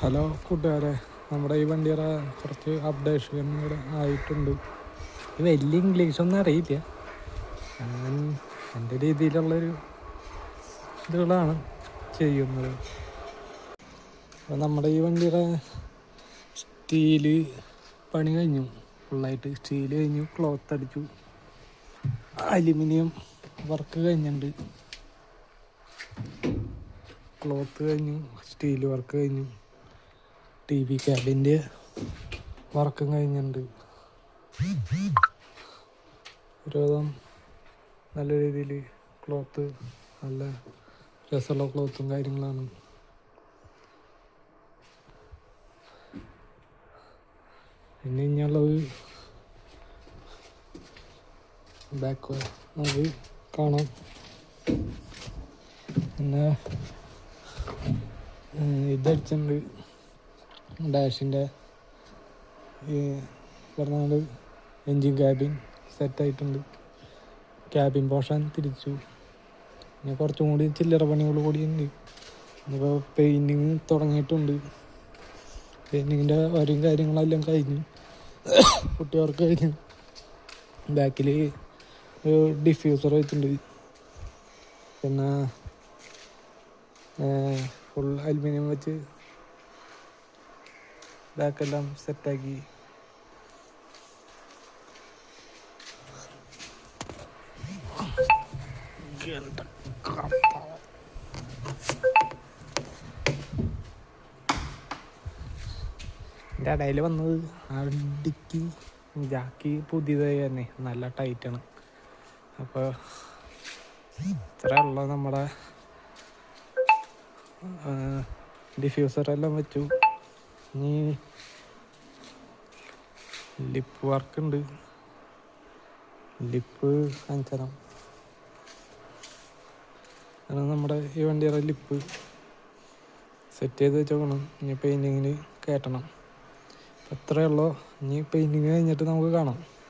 Hello കൂട്ടുകാരെ, നമ്മുടെ ഈ വണ്ടിയുടെ കുറച്ച് അപ്ഡേഷൻ കൂടെ ആയിട്ടുണ്ട്. വലിയ ഇംഗ്ലീഷൊന്നും അറിയില്ല, ഞാൻ എൻ്റെ രീതിയിലുള്ളൊരു ഇതുകളാണ് ചെയ്യുന്നത്. അപ്പോൾ നമ്മുടെ ഈ വണ്ടിയുടെ സ്റ്റീല് പണി കഴിഞ്ഞു, ഫുള്ളായിട്ട് സ്റ്റീല് കഴിഞ്ഞു, ക്ലോത്ത് അടിച്ചു, അലുമിനിയം വർക്ക് കഴിഞ്ഞിട്ടുണ്ട്, ക്ലോത്ത് കഴിഞ്ഞു, സ്റ്റീൽ വർക്ക് കഴിഞ്ഞു, ടി വി ക്യാബിൻ്റെ വർക്കും കഴിഞ്ഞിട്ടുണ്ട്. ഒരുവിധം നല്ല രീതിയിൽ ക്ലോത്ത്, നല്ല രസമുള്ള ക്ലോത്തും കാര്യങ്ങളാണ്. പിന്നെ ഇനിയുള്ളത് ബാക്ക് നമുക്ക് കാണാം. പിന്നെ ഇതടിച്ചിട്ടുണ്ട്, ഡാഷിൻ്റെ പറഞ്ഞാൽ എൻജിൻ ക്യാബിൻ സെറ്റായിട്ടുണ്ട്, ക്യാബിൻ പോർഷൻ തിരിച്ചു. പിന്നെ കുറച്ചും കൂടി ചില്ലറ പണികൾ കൂടിയുണ്ട്. ഇപ്പോൾ പെയിൻറ്റിങ് തുടങ്ങിയിട്ടുണ്ട്, പെയിൻറ്റിങ്ങിൻ്റെ വരും കാര്യങ്ങളെല്ലാം കഴിഞ്ഞു, കുട്ടികൾക്ക് കഴിഞ്ഞു. ബാക്കിൽ ഡിഫ്യൂസർ വെച്ചിട്ടുണ്ട്, പിന്നെ ഫുൾ അലുമിനിയം വെച്ച് ബാക്കെല്ലാം സെറ്റാക്കി. എൻ്റെ ഇടയിൽ വന്നത് അടിക്ക് ജാക്കി പുതിയതായി തന്നെ നല്ല ടൈറ്റാണ്. അപ്പോൾ ഇത്ര ഉള്ള നമ്മുടെ ഡിഫ്യൂസറെല്ലാം വെച്ചു. ഇനി ലിപ്പ് വർക്ക് ഉണ്ട്, ലിപ്പ് കാണിച്ചണം. ആണ് നമ്മുടെ ഈ വണ്ടിയുടെ ലിപ്പ് സെറ്റ് ചെയ്ത് വെച്ചോക്കണം. ഇനി പെയിൻറ്റിങ്ങിന് കയറ്റണം. അത്രയേ ഉള്ളൂ. ഇനി പെയിൻറ്റിങ് കഴിഞ്ഞിട്ട് നമുക്ക് കാണാം.